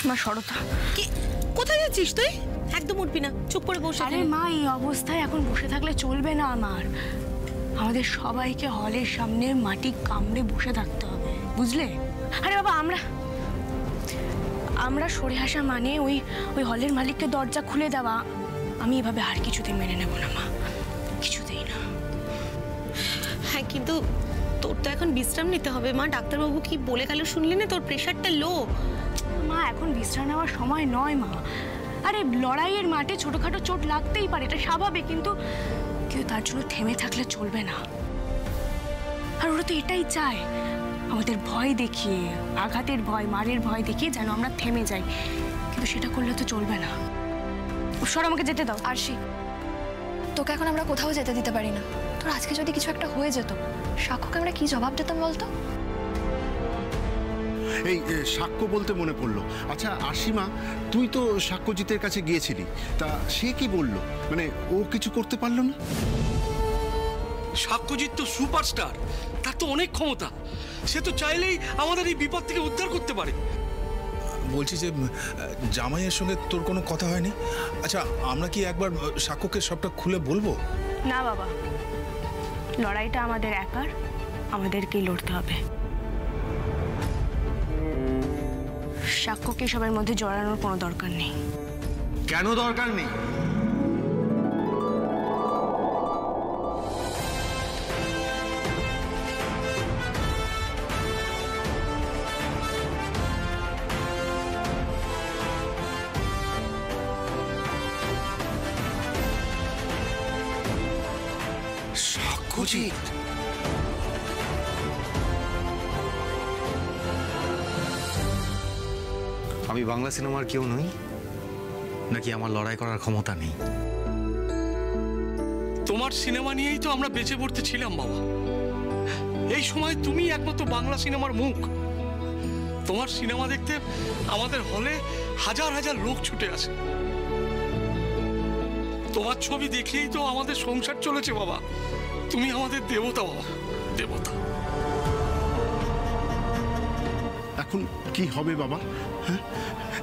মা সরতা, কি কোথায় যাচ্ছিস তুই? একদম উঠবি না, চুপ করে বসে। আরে মা, এই অবস্থায় এখন বসে থাকলে চলবে না। আমাদের সবাইকে হলের সামনে মাটি কামড়ে বসে থাকতে হবে, বুঝলে? আরে বাবা, আমরা সরে আসা মানে ওই হলের মালিককে দরজা খুলে দেওয়া। আমি এভাবে আর কিছুতেই মেনে নেব না মা, কিছুতেই না। হ্যাঁ, কিন্তু তোর তো এখন বিশ্রাম নিতে হবে মা। ডাক্তারবাবু কি বলে গেল শুনলি না? তোর প্রেশারটা লো। মা, এখন বিশ্রাম নেওয়ার সময় নয় মা। আরে লড়াইয়ের মাঠে ছোটখাটো চোট লাগতেই পারে, এটা স্বাভাবিক, কিন্তু কেউ তার জন্য থেমে থাকলে চলবে না। আর ওরা তো এটাই চায়, আমাদের ভয় দেখিয়ে, আঘাতের ভয়, মারের ভয় দেখিয়ে যেন আমরা থেমে যাই, কিন্তু সেটা করলে তো চলবে না। সর, আমাকে যেতে দাও। আরশি, তোকে এখন আমরা কোথাও যেতে দিতে পারি না। তোর আজকে যদি কিছু একটা হয়ে যেত, সাক্ষ্যকে আমরা কি জবাব দিতাম বলতো? এই সাক্ষ্য বলতে মনে পড়লো, আচ্ছা আশিমা, তুই তো সাক্ষ্যজিতের কাছে গিয়েছিলি, তা সে কি বললো? মানে ও কিছু করতে পারলো না? সাক্ষ্যজিৎ তো সুপারস্টার, তার তো অনেক ক্ষমতা। সে তো চাইলেই আমাদের এই বিপদ থেকে উদ্ধার করতে পারে। বলছি যে জামাইয়ের সঙ্গে তোর কোনো কথা হয়নি? আচ্ছা, আমরা কি একবার সাক্ষ্যকে সবটা খুলে বলবো? না বাবা, লড়াইটা আমাদের একার, আমাদেরকেই লড়তে হবে। সাক্ষ্যকে সবার মধ্যে জড়ানোর কোনো দরকার নেই। কেন দরকার নেই? সাক্ষ্যজিৎ আমি বাংলা সিনেমার কেউ নই নাকি আমার লড়াই করার ক্ষমতা নেই? তোমার সিনেমা নিয়েই তো আমরা বেঁচে পড়তে ছিলাম বাবা। এই সময় তুমি একমাত্র বাংলা সিনেমার মুখ। তোমার সিনেমা দেখতে আমাদের হলে হাজার হাজার লোক ছুটে আসে। তোমার ছবি দেখেই তো আমাদের সংসার চলেছে বাবা। তুমি আমাদের দেবতা বাবা, দেবতা। এখন কি হবে বাবা? হ্যাঁ,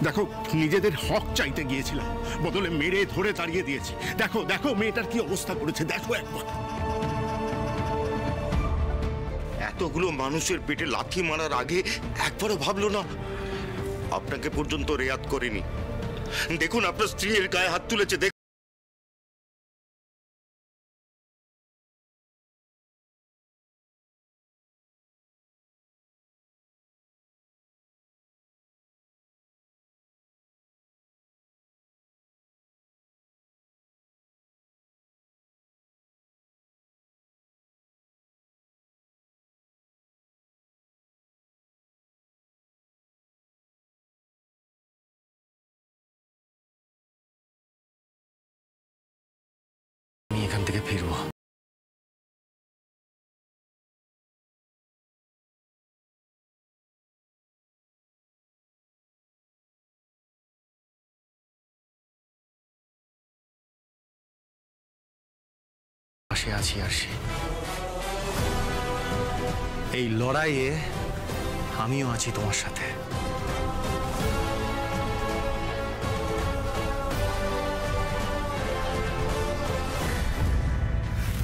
দেখো, নিজেদের হক চাইতে গিয়েছিলাম, বদলে মেরে ধরে তাড়িয়ে দিয়েছি। দেখো দেখো মেয়েটার কি অবস্থা করেছে, দেখো একবার। এতগুলো মানুষের পেটে লাথি মারার আগে একবারও ভাবলো না? আপনাকে পর্যন্ত রেয়াত করেনি। দেখুন, আপনার স্ত্রীর গায়ে হাত তুলেছে। আমি এখান থেকে ফিরবো। পাশে আছি আরশি, এই লড়াইয়ে আমিও আছি তোমার সাথে।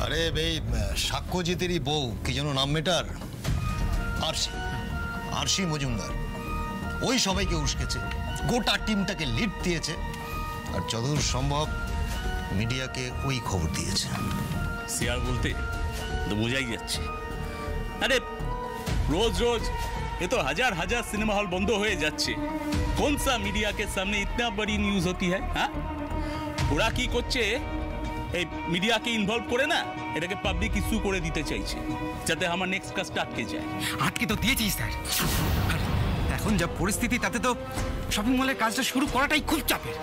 আরে এই সাক্ষ্যজিতেরই বউ, কি যেন নাম মেটার? আরশি মজুমদার। ওই সবাইকে উস্কেছে, গোটা টিমটাকে লিড দিয়েছে, আর যতদূর সম্ভব মিডিয়াকে ওই খবর দিয়েছে। শেয়ার বলতে তো বোঝাই যাচ্ছে। আরে रोज रोज ये तो हजार हजार सिनेमा हॉल बंद हो जाच्छे, कौन सा मीडिया के सामने इतना बड़ी न्यूज होती है? हाँ, ওরা কি করছে, এই মিডিয়াকে ইনভলভ করে না এটাকে পাবলিক ইস্যু করে দিতে চাইছে, যাতে আমার নেক্সট কাজটা আটকে যায়। আটকে তো দিয়েছি স্যার, এখন যা পরিস্থিতি তাতে তো শপিং মলের কাজটা শুরু করাটাই খুব চাপের।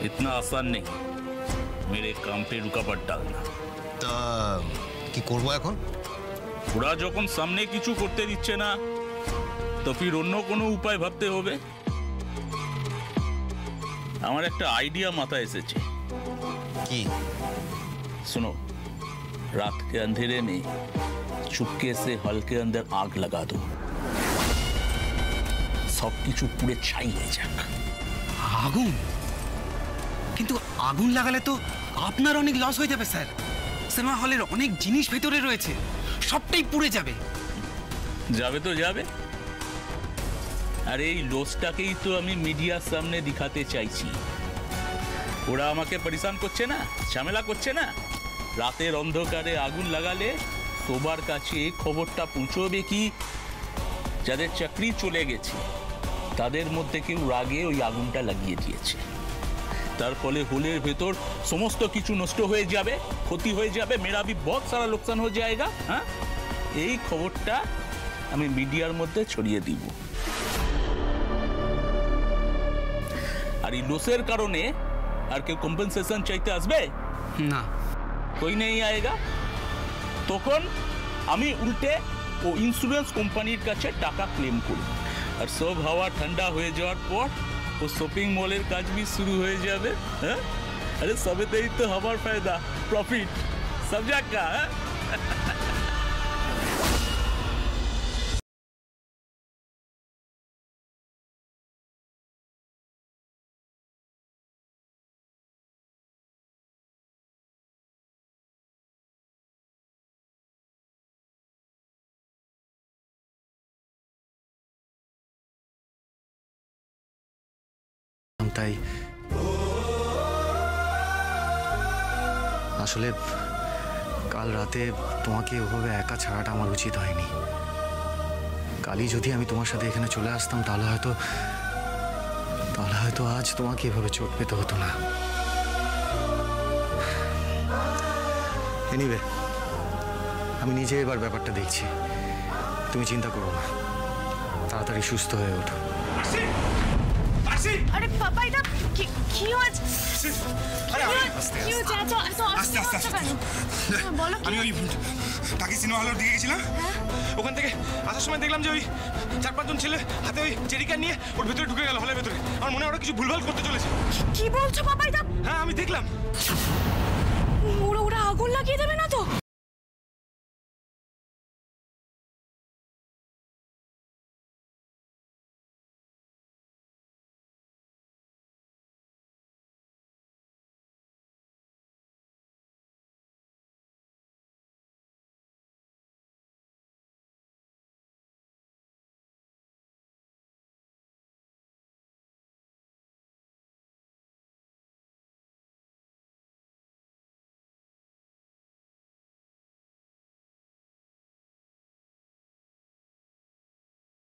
इतना आसान नहीं मेरे काम पे रुकावट डालना। তা কি করবো এখন? ওরা যখন সামনে কিছু করতে দিচ্ছে না, তো ফির অন্য কোনো উপায় ভাবতে হবে। আমার একটা आइडिया माथा एसेছে। কি? सुनो, रात के अंधेरे में चुपके से हॉल के अंदर आग लगा दो, সব কিছু পুড়ে ছাই হয়ে যাক। আগুন? কিন্তু আগুন লাগালে তো আপনার অনেক লস হয়ে যাবে স্যার। সিনেমা হলের অনেক জিনিস ভেতরে রয়েছে, সবটাই পুড়ে যাবে। যাবে তো যাবে, আর এই লসটাকেই তো আমি মিডিয়ার সামনে দেখাতে চাইছি। ওরা আমাকে পরেশান করছে না, ঝামেলা করছে না। রাতের অন্ধকারে আগুন লাগালে সবার কাছে খবরটা পৌঁছবে কি যাদের চাকরি চলে গেছে তাদের মধ্যে কেউ রাগে ওই আগুনটা লাগিয়ে দিয়েছে। তার ফলে হোলের ভেতর সমস্ত কিছু নষ্ট হয়ে যাবে, ক্ষতি হয়ে যাবে, মেরা ভি বহুত সারা লোকসান হয়ে যায়গা। হ্যাঁ, এই খবরটা আমি মিডিয়ার মধ্যে ছড়িয়ে দিব। আর এই লসের কারণে আর কেউ কম্পেনসেশন চাইতে আসবে না, কই নেই আয়েগা। তখন আমি উল্টে ও ইন্স্যুরেন্স কোম্পানির কাছে টাকা ক্লেম করি, আর সব হাওয়া ঠান্ডা হয়ে যাওয়ার পর ও শপিং মলের কাজ भी শুরু হয়ে যাবে। হ্যাঁ, আরে সবেতেই তো আমার ফায়দা, প্রফিট, সমঝা কা? তাই আসলে কাল রাতে তোমাকে ওভাবে একা ছাড়াটা আমার উচিত হয়নি। কালই যদি আমি তোমার সাথে এখানে চলে আসতাম তাহলে হয়তো আজ তোমাকে এভাবে চোট পেতে হতো না। এনিওয়ে, আমি নিজে এবার ব্যাপারটা দেখছি, তুমি চিন্তা করো না, তাড়াতাড়ি সুস্থ হয়ে ওঠো। আরে পাপা, এটা কি হয়েছে? কি হয়েছে? এত আস্তে আস্তে আস্তে। বলো। আমি ওই টাকি সিনেমা হলের দিকে গেছিলাম, ওখান থেকে আসার সময় দেখলাম যে ওই 4-5 জন ছেলে হাতে ওই জেরিকান নিয়ে ওর ভেতরে ঢুকে গেল, হলের ভেতরে। আমার মনে হয় ওরা কিছু ভুলভাল করতে চলেছে। কি বলছো পাপা? এটা হ্যাঁ, আমি দেখলাম। ওরা আগুন লাগিয়ে দেবে না তো?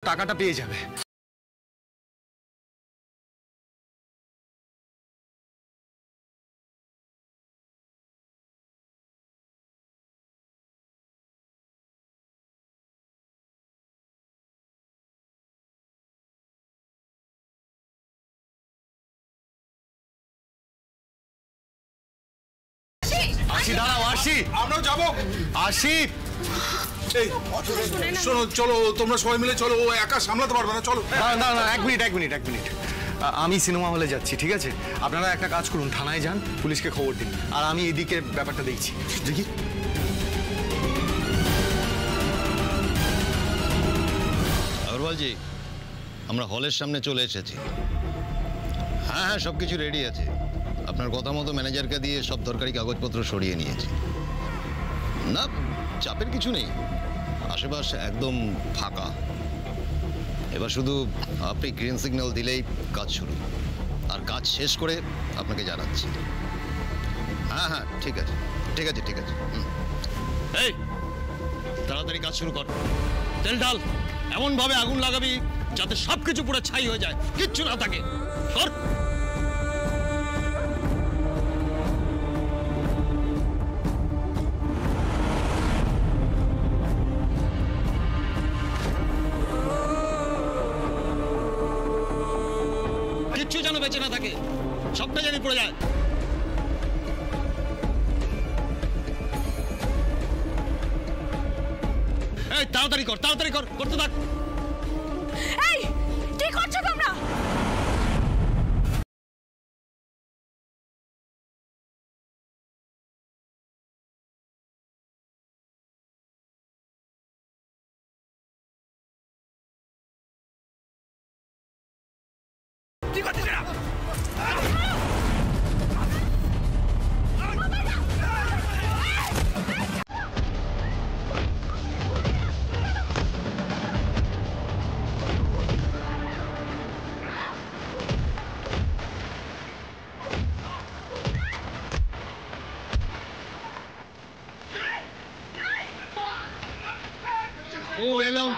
টাকাটা পেয়ে যাবে। আশি, দাঁড়াও আশি, আমরাও যাবো। আশি। এই শোনো, চলো তোমরা সবাই মিলে চলো, ও একা সামলাতে পারবে না, চলো। না, এক মিনিট। আমি সিনেমা হলে যাচ্ছি, ঠিক আছে? আপনারা একটা কাজ করুন, থানায় যান, পুলিশকে খবর দিন, আর আমি এদিকে ব্যাপারটা দেখছি। দেখি। আগরওয়ালজি, আমরা হলের সামনে চলে এসেছি। হ্যাঁ, সব কিছু রেডি আছে। আপনার কথা মতো ম্যানেজারকে দিয়ে সব দরকারি কাগজপত্র সরিয়ে নিয়েছি। না, চাপের কিছু নেই, আশেপাশে একদম ফাঁকা। এবার শুধু আপনি গ্রিন সিগন্যাল দিলেই কাজ শুরু, আর কাজ শেষ করে আপনাকে জানাচ্ছি। হ্যাঁ, ঠিক আছে। এই, তাড়াতাড়ি কাজ শুরু কর। তেল ঢাল, এমনভাবে আগুন লাগাবি যাতে সব কিছু পুরো ছাই হয়ে যায়, কিচ্ছু না থাকে। কর। কিচ্ছু যেন বেঁচে না থাকে, সবটা জানি পড়ে যায়। এই, তাড়াতাড়ি কর, করতে থাক। এই, কি করছো তোমরা?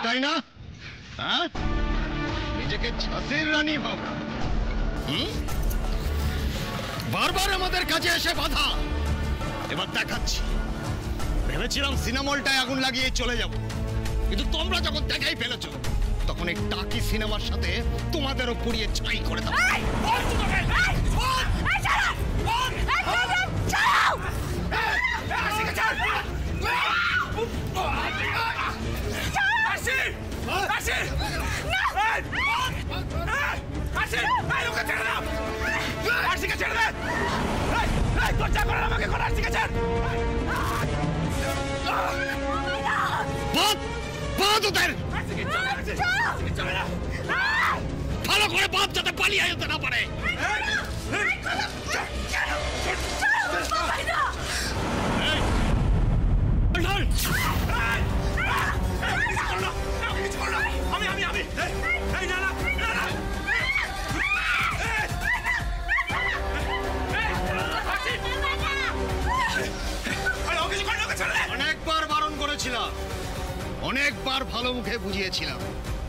তাই না? হ্যাঁ, নিজেকে ঝাঁসির রানী ভাবো। বারবার আমাদের কাছে এসে বাধা। এবার দেখাচ্ছি। ভেবেছিলাম সিনেমা হলটায় আগুন লাগিয়ে চলে যাব, কিন্তু তোমরা যখন দেখাই ফেলেছো তখন এই টাকি সিনেমার সাথে তোমাদেরও পুড়িয়ে ছাই করে দাও। ভালো করে বাপ যাতে পালিয়ে যেতে না পারে। অনেকবার বারণ করেছিলাম, অনেকবার ভালো মুখে বুঝিয়েছিলাম,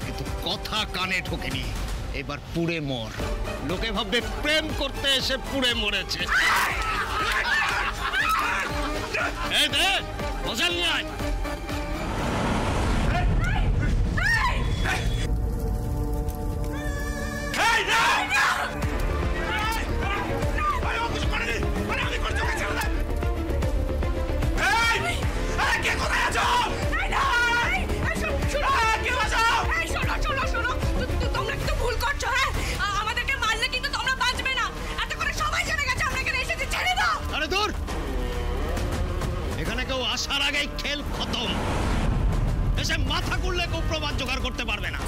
কিন্তু কথা কানে ঢোকেনি। এবার পুড়ে মর। লোকে ভাববে প্রেম করতে এসে পুড়ে মরেছে। এই দে মজাল নিয়ে আয়। আসার আগেই খেল খতম। এসে মাথা করলে কেউ প্রমাণ জোগাড় করতে পারবে না।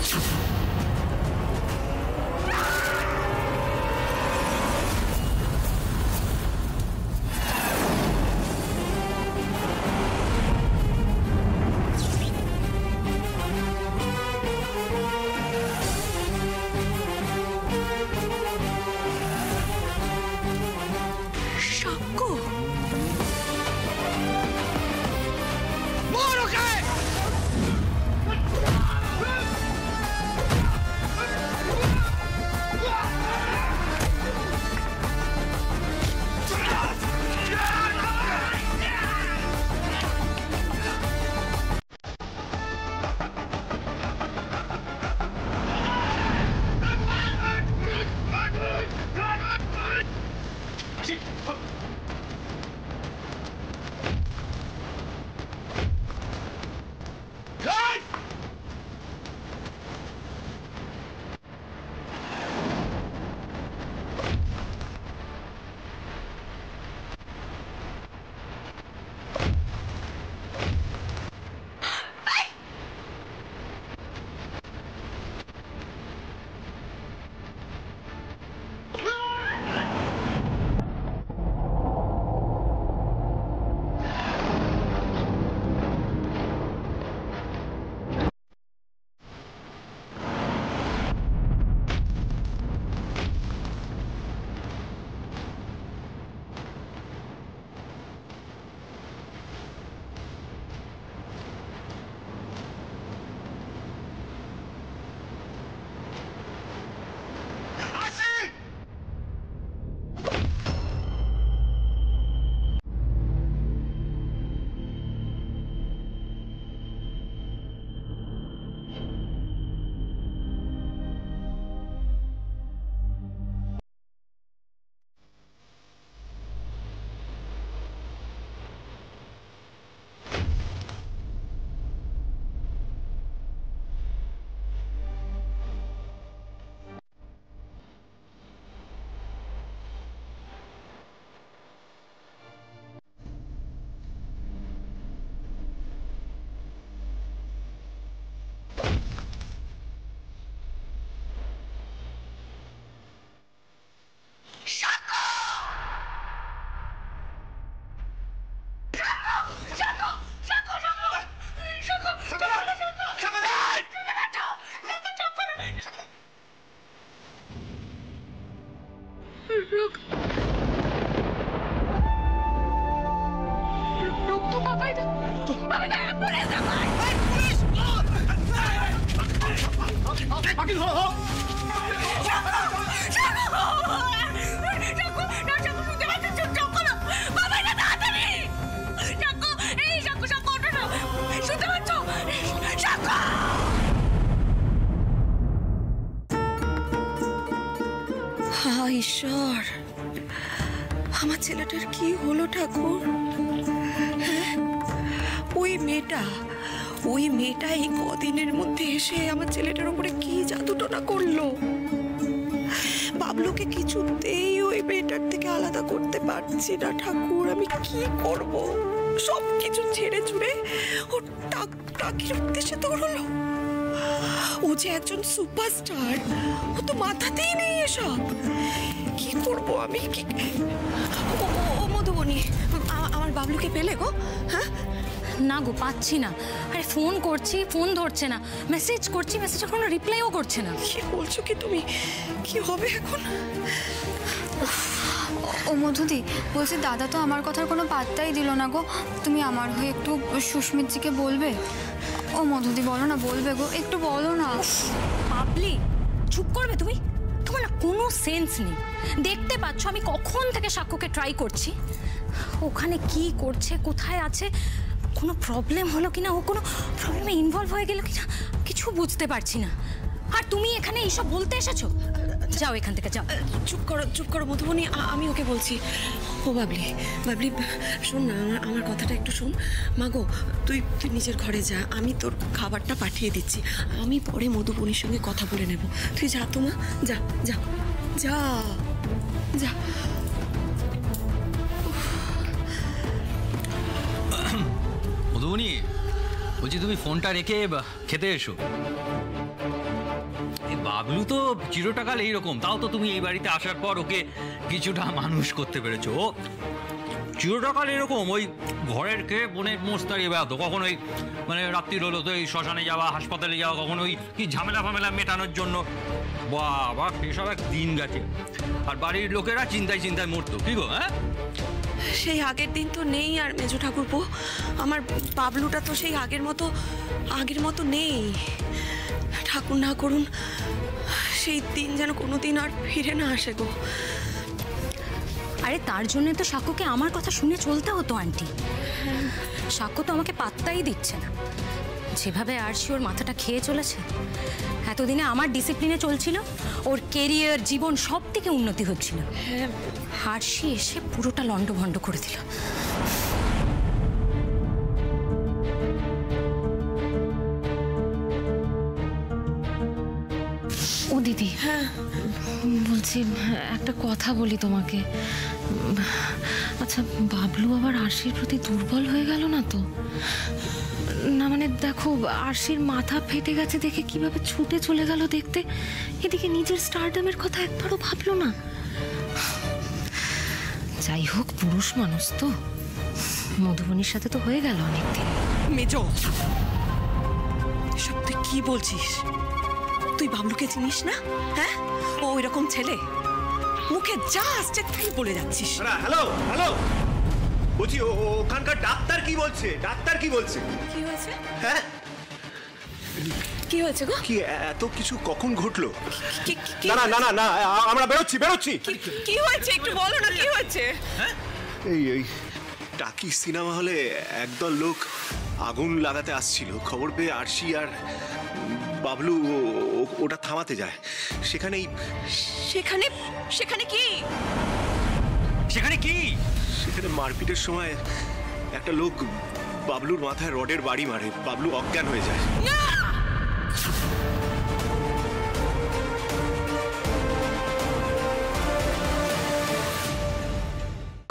ঈশ্বর, আমার ছেলেটার কি হলো ঠাকুর? ওই মেয়েটা এই কদিনের মধ্যে এসে আমার ছেলেটার উপরে কি জাদুটোনা করলো। বাবলুকে কিছুতেই ওই মেয়েটার থেকে আলাদা করতে পারছি না ঠাকুর। আমি কি করব? সব কিছু ছেড়ে ছুড়ে ও টাকির উদ্দেশ্যে দৌড়লো। ও যে একজন সুপারস্টার, ও তো মাথাতেই নেই এসব। কি করব আমি? ও মধুবনী, আমার বাবলুকে পেলে গো? হ্যাঁ না গো, পাচ্ছি না। আরে ফোন করছি, ফোন ধরছে না। মেসেজ করছি, মেসেজের কোনো রিপ্লাইও করছে না। কি বলছো কি তুমি? কি হবে এখন? ও মধুদি, বলছি দাদা তো আমার কথার কোনো পাত্তাই দিল না গো। তুমি আমার হয়ে একটু সুস্মিতজিকে বলবে? ও মধুদি বলো না, বলবে গো, একটু বলো না। পাবলি, চুপ করবে তুমি? তোমার না কোনো সেন্স নেই। দেখতে পাচ্ছ আমি কখন থেকে সাক্ষ্যকে ট্রাই করছি। ওখানে কি করছে, কোথায় আছে, কোনো প্রবলেম হলো কিনা, ও কোনো প্রবলেমে ইনভলভ হয়ে গেল কিনা কিছু বুঝতে পারছি না। আর তুমি এখানে এইসব বলতে এসেছো? যাও এখান থেকে, যাও। চুপ করো মধুবনী, আমি ওকে বলছি। ও বাবলি, শোন না, আমার কথাটা একটু শোন। মাগো, তুই নিজের ঘরে যা, আমি তোর খাবারটা পাঠিয়ে দিচ্ছি। আমি পরে মধুবনীর সঙ্গে কথা বলে নেব। তুই যা তো মা, যা যা যা যা। মধুবনী, বলছি তুমি ফোনটা রেখে খেতে এসো। বাবলু তো চিরটাকাল এইরকম, তাও তো তুমি এই বাড়িতে আসার পর ওকে কিছুটা মানুষ করতে পেরেছো। ও চিরটাকাল এরকম, ওই ঘরের খেয়ে বোনের মোষ তাড়িয়ে বেড়াতো। কখন ওই মানে রাত্রির হলো তো এই শ্মশানে যাওয়া, হাসপাতালে যাওয়া, কখন ওই কি ঝামেলা ফামেলা মেটানোর জন্য। বাবা, সেসব এক দিন গেছে। আর বাড়ির লোকেরা চিন্তায় মরতো। কি গো? হ্যাঁ, সেই আগের দিন তো নেই আর মেজো ঠাকুরপো। আমার বাবলুটা তো সেই আগের মতো নেই। ঠাকুর না করুন সেই দিন যেন কোনোদিন আর ফিরে না আসে গো। আরে তার জন্য তো সাক্ষ্যকে আমার কথা শুনে চলতে হতো আন্টি। সাক্ষ্য তো আমাকে পাত্তাই দিচ্ছে না। যেভাবে আরশি ওর মাথাটা খেয়ে চলেছে, এতদিনে আমার ডিসিপ্লিনে চলছিল, ওর কেরিয়ার, জীবন সব থেকে উন্নতি হচ্ছিল। আরশি এসে পুরোটা লন্ডভন্ড করে দিল। ও দিদি, হ্যাঁ বলছি একটা কথা বলি তোমাকে। আচ্ছা, বাবলু আবার আরশির প্রতি দুর্বল হয়ে গেল না তো? না মানে দেখো, আরশির মাথা ফেটে গেছে দেখে কিভাবে ছুটে চলে গেল দেখতে। এদিকে নিজের স্টারডামের কথা একবারও ভাবলো না। যাই হোক, পুরুষ মানুষ তো। মধুবনীর সাথে তো হয়ে গেল অনেকদিন। মেজো, সব তুই কি বলছিস? তুই বাবলুকে চিনিস না? হ্যাঁ, ও ওই রকম ছেলে, মুখে যা আসছে তাই বলে যাচ্ছিস। হ্যালো, বলছি ওখানকার ডাক্তার কি বলছে? কি হয়েছে? হ্যাঁ, কি হয়েছে গো? কি এত কিছু কখন ঘটলো? না, আমরা বেরোচ্ছি। কি হয়েছে একটু বলো না, কি হয়েছে? এই টাকি সিনেমা হলে একদল লোক আগুন লাগাতে আসছিল। খবর পেয়ে আরশি আর বাবলু ওটা থামাতে যায়। সেখানে মারপিটের সময় একটা লোক বাবলুর মাথায় রডের বাড়ি মারে। বাবলু অজ্ঞান হয়ে যায়।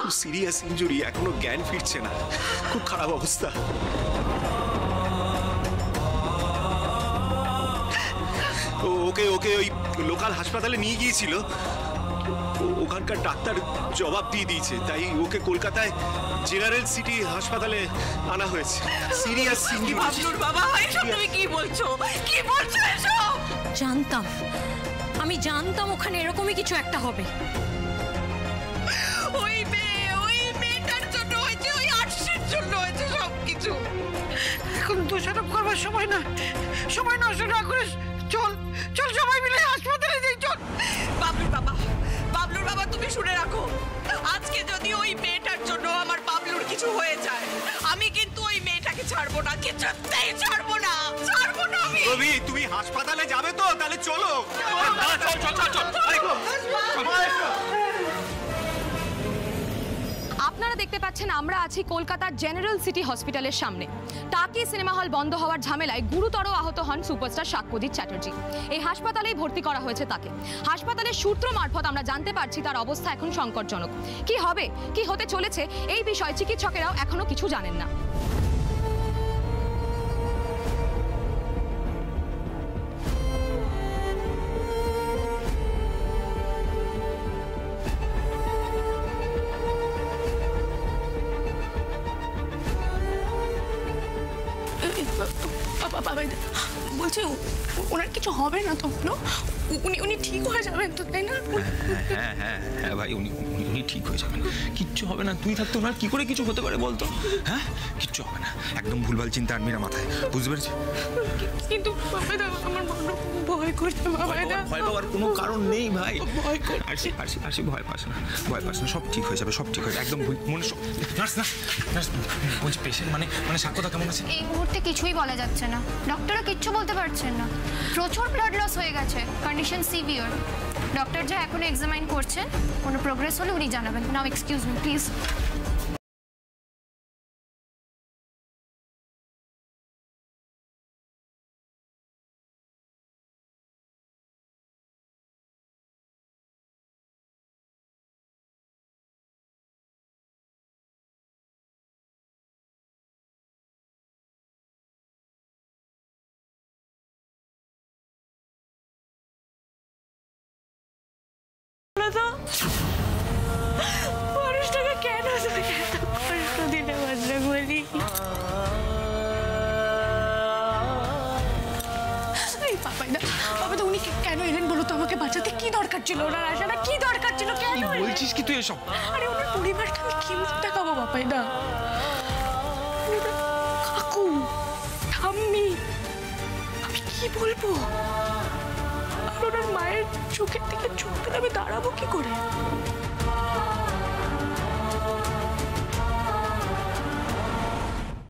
খুব সিরিয়াস ইনজুরি, এখনো জ্ঞান ফিরছে না। খুব খারাপ অবস্থা। ওকে ওই লোকাল হাসপাতালে নিয়ে গিয়েছিল। ওখানকার ডাক্তার জবাব দিয়ে দিয়েছে, তাই ওকে কলকাতায় জেনারেল সিটি হাসপাতালে আনা হয়েছে। Serious injury. বাবলুর বাবা, এসব তুমি কি বলছো এসব? আমি জানতাম ওখানে এরকমই কিছু একটা হবে। ওই মেয়েটার জন্য হয়েছে, ওই আরশির জন্য হয়েছে সবকিছু। এখন দোষারোপ করবার সময় নষ্ট না করে চল তুমি শুনে রাখো, আজকে যদি ওই মেয়েটার জন্য আমার বাবলুর কিছু হয়ে যায়, আমি কিন্তু ওই মেয়েটাকে ছাড়বো না, কিছুতেই ছাড়বো না, ছাড়বো না আমি। রবি, তুমি হাসপাতালে যাবে তো? তাহলে চলো। আপনারা দেখতে পাচ্ছেন আমরা আছি কলকাতার জেনারেল সিটি হসপিটালের সামনে। টাকি সিনেমা হল বন্ধ হওয়ার ঝামেলায় গুরুতর আহত হন সুপারস্টার সাক্ষ্যজিৎ চ্যাটার্জি। এই হাসপাতালেই ভর্তি করা হয়েছে তাকে। হাসপাতালের সূত্র মারফত আমরা জানতে পারছি তার অবস্থা এখন সংকটজনক। কি হবে, কি হতে চলেছে, এই বিষয়ে চিকিৎসকেরাও এখনো কিছু জানেন না। বলছি ওনার কিছু হবে না তো? উনি ঠিক হয়ে যাবেন তো, তাই না? হ্যাঁ হ্যাঁ হ্যাঁ ভাই, উনি ঠিক হয়ে যাবেন, কিচ্ছু হবে না। তুই থাকতে ওনার কি করে কিছু হতে পারে বলতো? হ্যাঁ, কিচ্ছু হবে না, একদম ভুলভাল চিন্তা আনবি না মাথায়, বুঝতে পেরেছি? কিন্তু বাবাইদা আমার বড় ভয় করছে। বাবাইদা, ভয় পাওয়ার কোনো কারণ নেই ভাই। ভয় কর, আরশি ভয় পাস না, ভয় পাস না, সব ঠিক হয়ে যাবে, সব ঠিক হয়ে যাবে, একদম মনে। নার্স বলছি পেশেন্ট মানে সাক্ষ্যদা কেমন আছে? এই মুহূর্তে কিছুই বলা যাচ্ছে না, ডক্টররা কিচ্ছু বলতে পারছেন না। প্রচুর ব্লাড লস হয়ে গেছে, কন্ডিশন সিভিয়ার। ডক্টর যা এখন এক্সামাইন করছেন, কোনো প্রোগ্রেস হলে উনি জানাবেন। নাও এক্সকিউজ মি প্লিজ। মানুষটাকে কেন তুমি এত কষ্ট দিলে বজরঙ্গবলী? বাবাইদা, উনি কেন এলেন বলো তো আমাকে বাঁচাতে? কি দরকার ছিল ওনার আসাটা? কি দরকার ছিল? কেন বলছিস কি তুই এসব? আরে ওনার পরিবারকে আমি কি মুখ দেখাবো বাবাইদা? কাকু, ঠাম্মি, আমি কি বলবো? আর ওনার মায়ের চোখের দিকে চোখ পেলে আমি দাঁড়াবো কি করে?